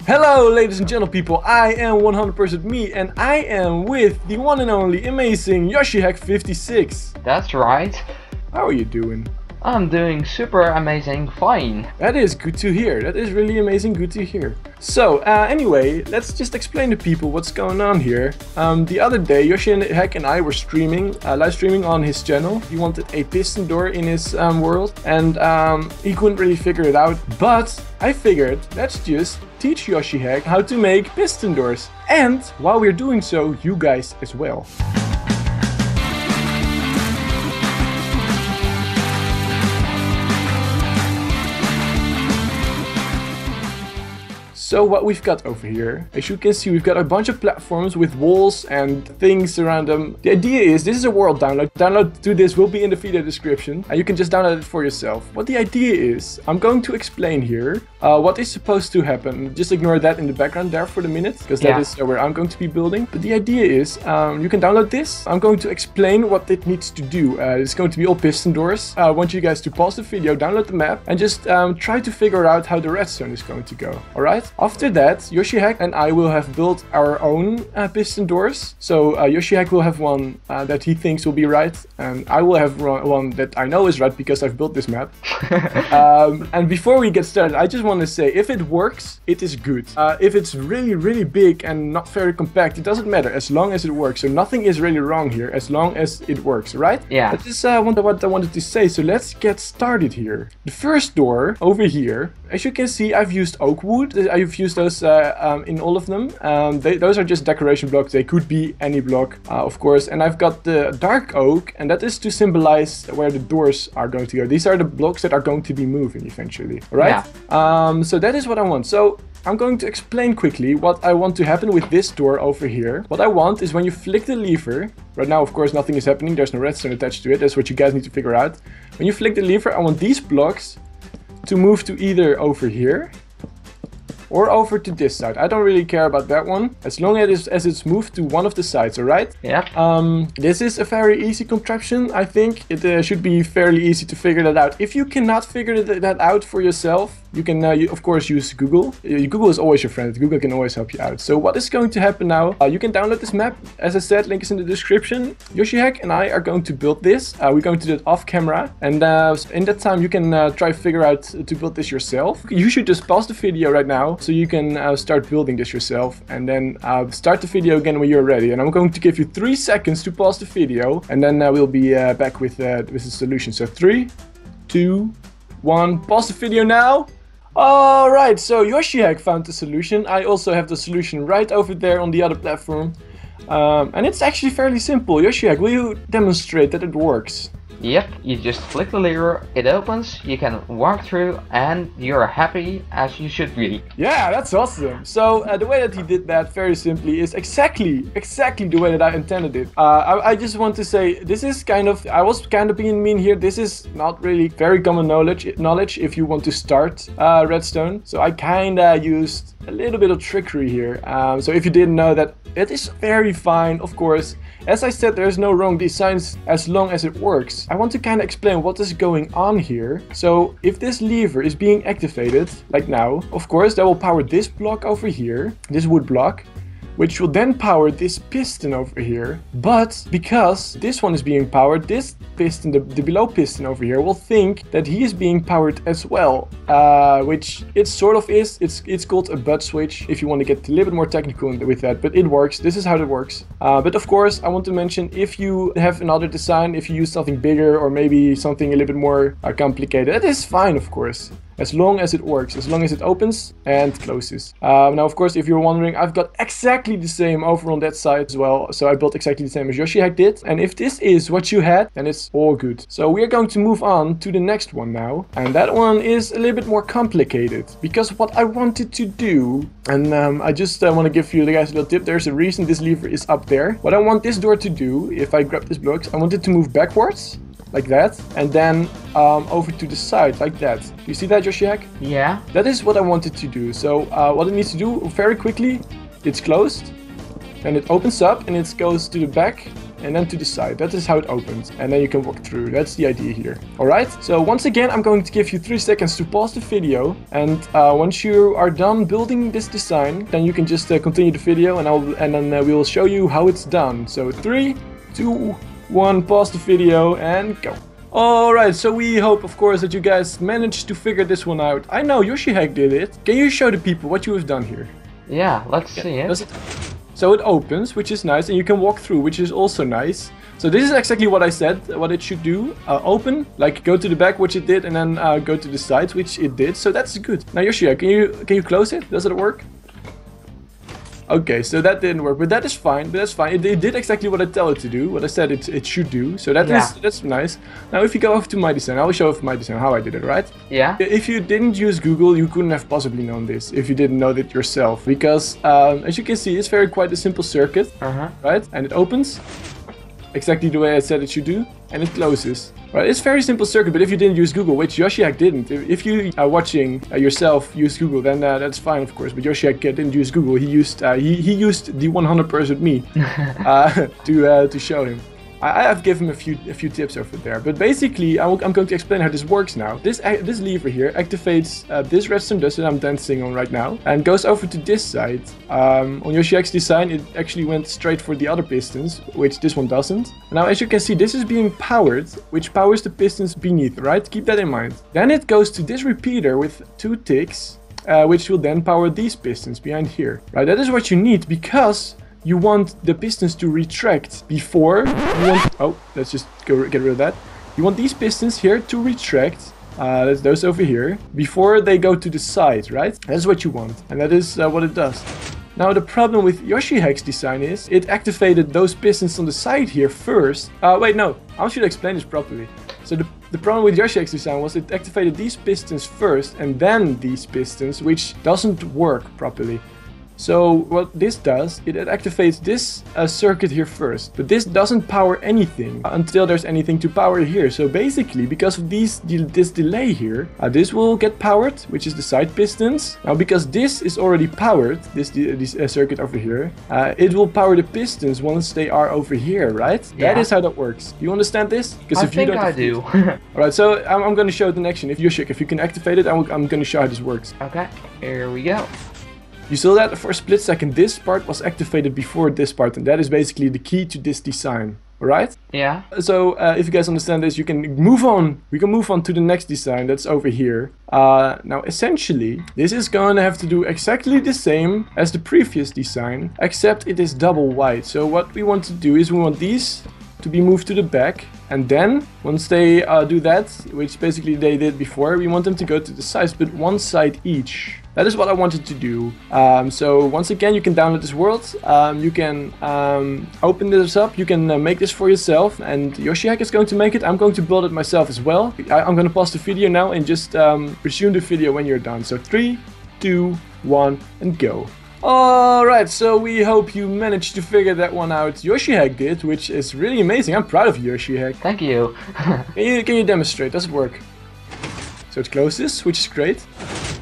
Hello ladies and gentle people, I am 100%me and I am with the one and only amazing YoshiHack56. That's right. How are you doing? I'm doing super amazing fine. That is good to hear. That is really amazing, good to hear. So anyway, let's just explain to people what's going on here. The other day YoshiHack and I were streaming, live streaming on his channel. He wanted a piston door in his world and he couldn't really figure it out. But I figured, let's just teach YoshiHack how to make piston doors. And while we're doing so, you guys as well. So what we've got over here, as you can see, we've got a bunch of platforms with walls and things around them. The idea is, this is a world download. Download to this will be in the video description and you can just download it for yourself. What the idea is, I'm going to explain here what is supposed to happen. Just ignore that in the background there for the minute, because that is where I'm going to be building. But the idea is, you can download this. I'm going to explain what it needs to do. It's going to be all piston doors. I want you guys to pause the video, download the map, and just try to figure out how the redstone is going to go. Alright? After that, YoshiHack and I will have built our own piston doors. So YoshiHack will have one that he thinks will be right, and I will have one that I know is right because I've built this map. And before we get started, I just want to say, if it works, it is good. If it's really big and not very compact, it doesn't matter as long as it works. So nothing is really wrong here as long as it works, right? Yeah. That is what I wanted to say. So let's get started here. The first door over here, as you can see, I've used oak wood. I've used those in all of them. Those are just decoration blocks. They could be any block, of course. And I've got the dark oak, and that is to symbolize where the doors are going to go. These are the blocks that are going to be moving eventually, right? Yeah. So that is what I want. So I'm going to explain quickly what I want to happen with this door over here. What I want is when you flick the lever, right now of course nothing is happening, there's no redstone attached to it, that's what you guys need to figure out. When you flick the lever, I want these blocks to move to either over here or over to this side. I don't really care about that one, as long as it's moved to one of the sides, alright? Yeah. This is a very easy contraption, I think. It should be fairly easy to figure that out. If you cannot figure that out for yourself, you can, of course, use Google. Google is always your friend. Google can always help you out. So what is going to happen now? You can download this map. As I said, link is in the description. YoshiHack and I are going to build this. We're going to do it off camera. And in that time, you can try to figure out to build this yourself. You should just pause the video right now so you can start building this yourself. And then start the video again when you're ready. And I'm going to give you 3 seconds to pause the video. And then we'll be back with the solution. So 3, 2, 1. Pause the video now. Alright, so YoshiHack found the solution. I also have the solution right over there on the other platform. And it's actually fairly simple. YoshiHack, will you demonstrate that it works? Yep, you just flick the lever, it opens, you can walk through, and you're happy as you should be. Yeah, that's awesome. So the way that he did that, very simply, is exactly the way that I intended it. I just want to say, this is I was kind of being mean here. This is not really very common knowledge if you want to start Redstone. So I kinda used a little bit of trickery here. So if you didn't know that, it is very fine, of course. As I said, there's no wrong designs as long as it works. I want to kind of explain what is going on here. So if this lever is being activated, like now, of course, that will power this block over here, this wood block, which will then power this piston over here. But because this one is being powered, this piston, the below piston over here, will think that he is being powered as well. Which it sort of is. It's called a butt switch, if you want to get a little bit more technical with that. But it works. This is how it works. But of course, I want to mention, if you have another design, if you use something bigger or maybe something a little bit more complicated, that is fine, of course. As long as it works, as long as it opens and closes. Now, of course, if you're wondering, I've got exactly the same over on that side as well. So I built exactly the same as YoshiHack did. And if this is what you had, then it's all good. So we are going to move on to the next one now. And that one is a little bit more complicated. Because what I wanted to do, and I just want to give you guys a little tip. There's a reason this lever is up there. What I want this door to do, if I grab this blocks, I want it to move backwards. Like that, and then over to the side, like that. Do you see that, YoshiHack? Yeah. That is what I wanted to do. So what it needs to do very quickly, it's closed, and it opens up, and it goes to the back, and then to the side. That is how it opens. And then you can walk through. That's the idea here. Alright, so once again, I'm going to give you 3 seconds to pause the video. And once you are done building this design, then you can just continue the video, and then we will show you how it's done. So 3, 2, 1, pause the video and go. Alright, so we hope, of course, that you guys managed to figure this one out. I know Yoshihack did it. Can you show the people what you have done here? Yeah, let's see it. So it opens, which is nice, and you can walk through, which is also nice. So this is exactly what I said, what it should do. Open, like go to the back, which it did, and then go to the sides, which it did. So that's good. Now Yoshihack, can you close it? Does it work? Okay, so that didn't work, but that is fine. But that's fine. It did exactly what I tell it to do, what I said it should do. So that's nice. Now, if you go over to my design, I will show off my design how I did it, right? Yeah. If you didn't use Google, you couldn't have possibly known this if you didn't know that yourself, because as you can see, it's quite a simple circuit, right? And it opens exactly the way I said it should do, and it closes. Right, it's a very simple circuit, but if you didn't use Google, which Yoshihack didn't, if you are watching yourself use Google, then that's fine, of course. But Yoshihack didn't use Google. He used he used the 100percentme to show him. I have given him a few tips over there, but basically I'm going to explain how this works now. This lever here activates this redstone dust that I'm dancing on right now, and goes over to this side. On Yoshihack's design, it actually went straight for the other pistons, which this one doesn't. Now, as you can see, this is being powered, which powers the pistons beneath, right? Keep that in mind. Then it goes to this repeater with 2 ticks, which will then power these pistons behind here, right? That is what you need, because you want the pistons to retract before you want... Oh, let's just get rid of that. You want these pistons here to retract. That's those over here. Before they go to the side, right? That's what you want. And that is what it does. Now, the problem with Yoshihack's design is it activated those pistons on the side here first. Wait, no. I should explain this properly. So the problem with Yoshihack's design was it activated these pistons first and then these pistons, which doesn't work properly. So what this does, it activates this circuit here first, but this doesn't power anything until there's anything to power here. So basically, because of this delay here, this will get powered, which is the side pistons. Now, because this is already powered, this circuit over here, it will power the pistons once they are over here, right? Yeah. That is how that works. Do you understand this? Because if you don't, I do. Alright, so I'm going to show it in action. If you can activate it, I'm going to show how this works. Okay, here we go. You saw that for a split second, this part was activated before this part, and that is basically the key to this design, alright? Yeah. So, if you guys understand this, you can move on. We can move on to the next design that's over here. Now, essentially, this is going to have to do exactly the same as the previous design, except it is double wide. So what we want to do is we want these to be moved to the back, and then once they do that, which basically they did before, we want them to go to the sides, but one side each. That is what I wanted to do. So once again, you can download this world, you can open this up, you can make this for yourself, and Yoshihack is going to make it. I'm going to build it myself as well. I'm going to pause the video now and just resume the video when you're done. So 3, 2, 1, and go. Alright, so we hope you managed to figure that one out. Yoshihack did, which is really amazing. I'm proud of you, Yoshihack. Thank you. Can you demonstrate? Does it work? So it closes, which is great.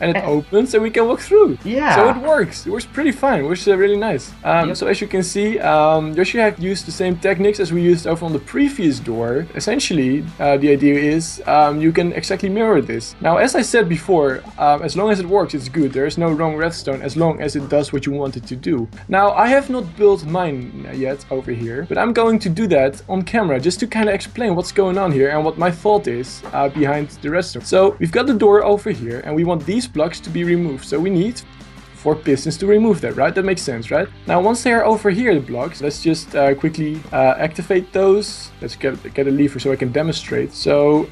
And it opens and we can walk through. Yeah. So it works. It works pretty fine, which is really nice. So as you can see, Yoshihack used the same techniques as we used over on the previous door. Essentially, the idea is you can exactly mirror this. Now, as I said before, as long as it works, it's good. There is no wrong redstone as long as it does what you want it to do. Now, I have not built mine yet over here, but I'm going to do that on camera just to kind of explain what's going on here and what my thought is behind the redstone. So we've got the door over here and we want these blocks to be removed. So we need 4 pistons to remove that, right? That makes sense, right? Now, once they are over here, the blocks, let's just quickly activate those. Let's get a lever so I can demonstrate. So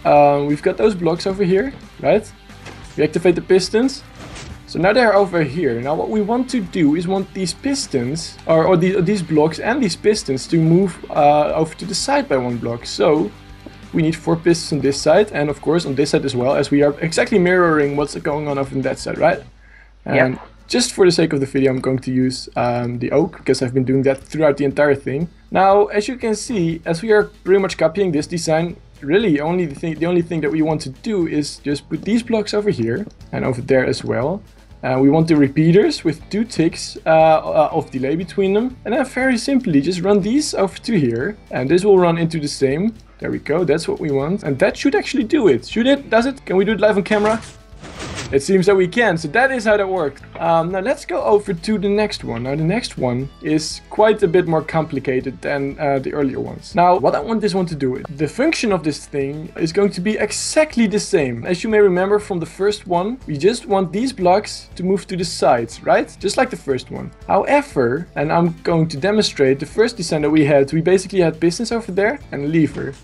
we've got those blocks over here, right? We activate the pistons. So now they're over here. Now what we want to do is want these pistons, or these blocks and these pistons to move over to the side by 1 block. So we need 4 pistons on this side, and of course on this side as well, as we are exactly mirroring what's going on over on that side, right? And just for the sake of the video, I'm going to use the oak, because I've been doing that throughout the entire thing. Now, as you can see, as we are pretty much copying this design, really the only thing that we want to do is just put these blocks over here, and over there as well. We want the repeaters with 2 ticks of delay between them. And then very simply just run these over to here. And this will run into the same. There we go, that's what we want. And that should actually do it. Should it? Does it? Can we do it live on camera? It seems that we can, so that is how that works. Now let's go over to the next one. Now the next one is quite a bit more complicated than the earlier ones. Now what I want this one to do, the function of this thing is going to be exactly the same. As you may remember from the first one, we just want these blocks to move to the sides, right? Just like the first one. However, and I'm going to demonstrate, the first design that we basically had business over there and a lever.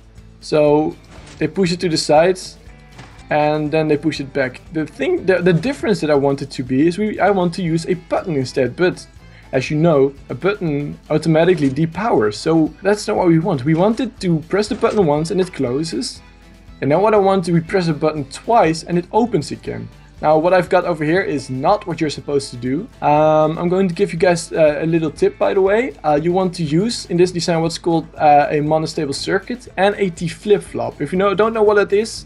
So they push it to the sides. And then they push it back. The difference that I want it to be is I want to use a button instead. But as you know, a button automatically depowers. So that's not what we want. We want it to press the button once and it closes. And then what I want to we press the button twice and it opens again. Now what I've got over here is not what you're supposed to do. I'm going to give you guys a little tip, by the way. You want to use in this design what's called a monostable circuit and a T flip-flop. If you don't know what that is,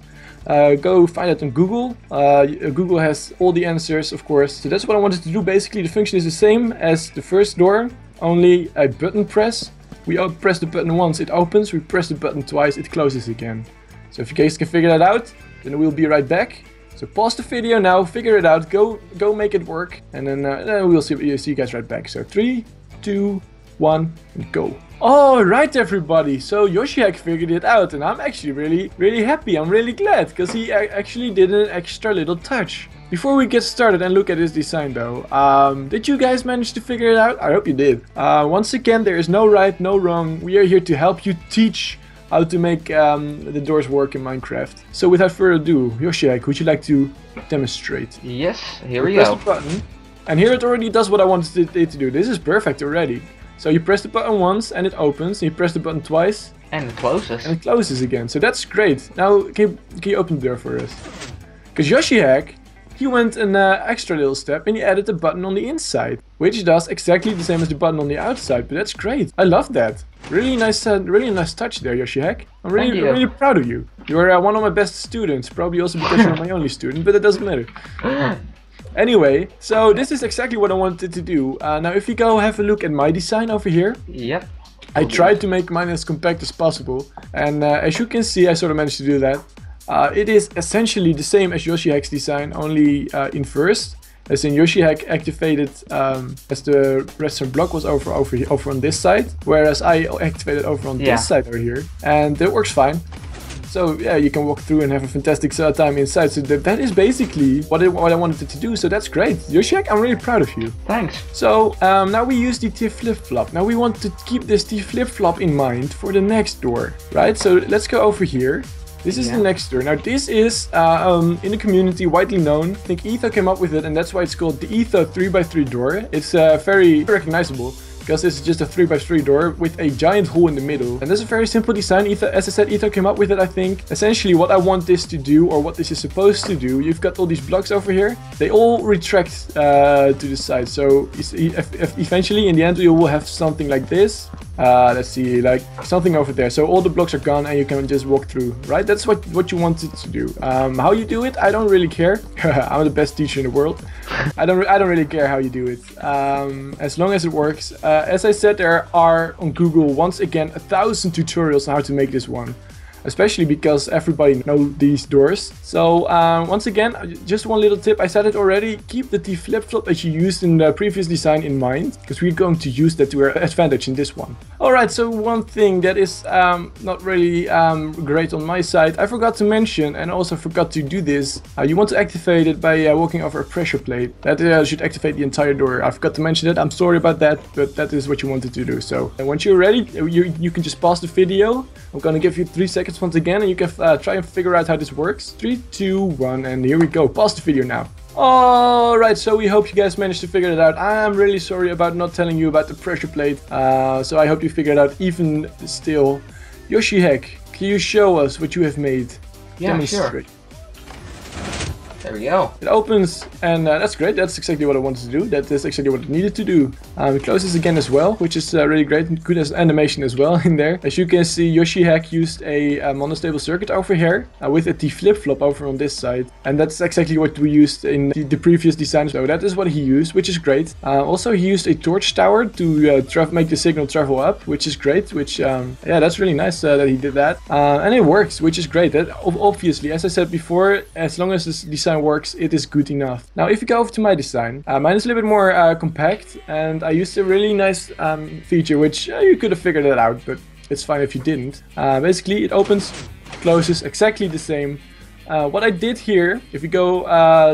go find it on Google. Google has all the answers, of course. So that's what I wanted to do. Basically, the function is the same as the first door, only a button press. We press the button once, it opens. We press the button twice, it closes again. So if you guys can figure that out, then we'll be right back. So pause the video now, figure it out, go make it work, and then we'll see you guys right back. So 3, 2, 1, and go. Alright everybody, so Yoshihack figured it out and I'm actually really happy, I'm really glad, because he actually did an extra little touch. Before we get started and look at his design though, did you guys manage to figure it out? I hope you did. Once again, there is no right, no wrong, we are here to help you teach how to make the doors work in Minecraft. So without further ado, Yoshihack, would you like to demonstrate? Yes, here we go. Press the button, and here it already does what I wanted it to do. This is perfect already. So you press the button once and it opens, and you press the button twice and it closes. And it closes again, so that's great. Now can you open the door for us? Because Yoshihack, he went an extra little step and he added a button on the inside, which does exactly the same as the button on the outside, but that's great. I love that. Really nice touch there, Yoshihack. I'm really proud of you. You're one of my best students, probably also because you're my only student, but it doesn't matter. Anyway, so this is exactly what I wanted to do. Now if you go have a look at my design over here. Yep. I tried to make mine as compact as possible. And as you can see, I sort of managed to do that. It is essentially the same as Yoshihack's design, only inverse. As in Yoshihack activated as the redstone block was over on this side. Whereas I activated over on this side over here. And it works fine. So yeah, you can walk through and have a fantastic time inside. So that is basically what I wanted to do. So that's great. Yoshihack, I'm really proud of you. Thanks. So now we use the T flip-flop. Now we want to keep this T flip-flop in mind for the next door, right? So let's go over here. This is the next door. Now this is in the community widely known. I think Etho came up with it, and that's why it's called the Etho 3x3 door. It's very recognizable, because it's just a 3x3 door with a giant hole in the middle. And this is a very simple design. As I said, Etho came up with it, I think. Essentially, what I want this to do, or what this is supposed to do, you've got all these blocks over here. They all retract to the side. So eventually, in the end, you will have something like this. Let's see, like something over there. So all the blocks are gone and you can just walk through, right? That's what you wanted to do. How you do it, I don't really care. I'm the best teacher in the world. I don't really care how you do it, as long as it works. As I said, there are on Google once again 1,000 tutorials on how to make this one. Especially because everybody knows these doors. So once again, just one little tip, I said it already, keep the T flip-flop that you used in the previous design in mind, because we're going to use that to our advantage in this one. Alright, so one thing that is not really great on my side, I forgot to mention, and also forgot to do this. You want to activate it by walking over a pressure plate. That should activate the entire door. I forgot to mention it, I'm sorry about that, but that is what you wanted to do. So once you're ready, you can just pause the video. I'm gonna give you 3 seconds once again, and you can try and figure out how this works. 3, 2, 1, and here we go. Pause the video now. Alright, so we hope you guys managed to figure it out. I'm really sorry about not telling you about the pressure plate. So I hope you figured it out even still. Yoshihack, can you show us what you have made? Yeah, sure. There we go. It opens, and that's great. That's exactly what I wanted to do. That is exactly what it needed to do. It closes again as well, which is really great. Good as animation as well in there. As you can see, YoshiHack used a monostable circuit over here with a T flip-flop over on this side. And that's exactly what we used in the previous design. So that is what he used, which is great. Also, he used a torch tower to make the signal travel up, which is great. Which, yeah, that's really nice that he did that. And it works, which is great. That obviously, as I said before, as long as this design works, it is good enough. Now if you go over to my design, mine is a little bit more compact, and I used a really nice feature, which you could have figured it out, but it's fine if you didn't. Basically it opens, closes exactly the same. What I did here, if we go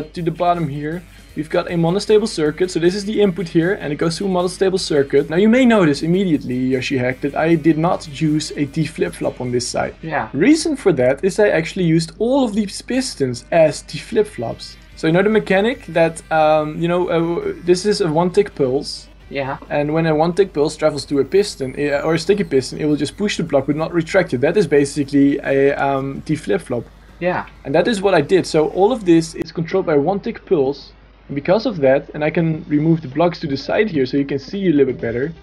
to the bottom here, we've got a monostable circuit. So this is the input here, and it goes to a monostable circuit. Now you may notice immediately, YoshiHack, that I did not use a T flip-flop on this side. Yeah. Reason for that is I actually used all of these pistons as T flip-flops. So you know the mechanic that, this is a one-tick pulse. Yeah. And when a one-tick pulse travels to a piston, or a sticky piston, it will just push the block but not retract it. That is basically a T flip-flop. Yeah. And that is what I did. So all of this is controlled by one-tick pulse. And because of that, and I can remove the blocks to the side here so you can see a little bit better,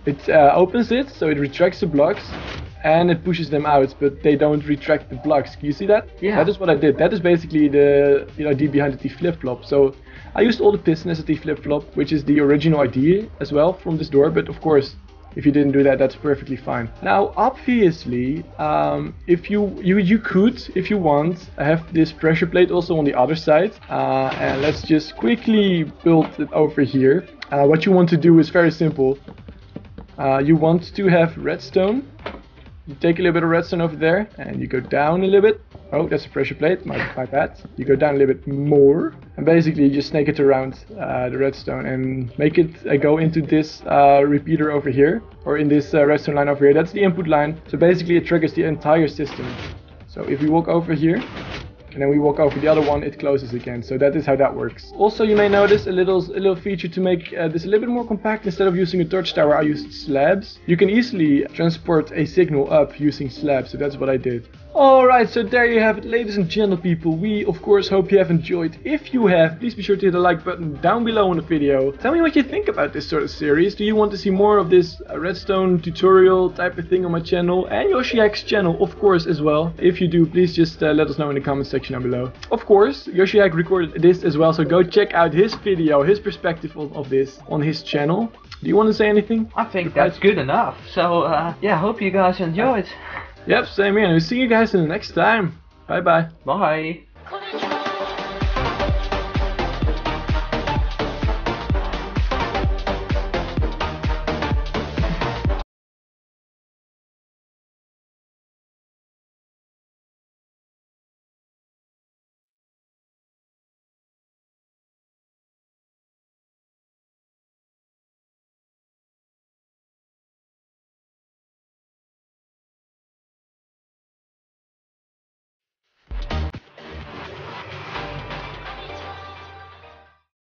it opens it, so it retracts the blocks, and it pushes them out, but they don't retract the blocks. Can you see that? Yeah. That is what I did. That is basically the idea behind the T flip-flop. So I used all the pistons as a T flip-flop, which is the original idea as well from this door, but of course, if you didn't do that, that's perfectly fine. Now, obviously, if you could, if you want, have this pressure plate also on the other side. And let's just quickly build it over here. What you want to do is very simple. You want to have redstone. You take a little bit of redstone over there, and you go down a little bit. Oh, that's a pressure plate, my bad. You go down a little bit more, and basically you just snake it around the redstone and make it go into this repeater over here, or in this redstone line over here. That's the input line, so basically it triggers the entire system. So if we walk over here, and then we walk over the other one, it closes again. So that is how that works. Also, you may notice a little feature to make this a little bit more compact. Instead of using a torch tower, I used slabs. You can easily transport a signal up using slabs, so that's what I did. Alright, so there you have it, ladies and gentle people. We of course hope you have enjoyed. If you have, please be sure to hit the like button down below on the video. Tell me what you think about this sort of series. Do you want to see more of this redstone tutorial type of thing on my channel, and YoshiHack's channel of course as well? If you do, please just let us know in the comment section down below. Of course, YoshiHack recorded this as well, so go check out his video, his perspective of this on his channel. Do you want to say anything? I think that's good enough. So yeah, hope you guys enjoyed. Yep, same here, and we'll see you guys in the next time. Bye bye. Bye.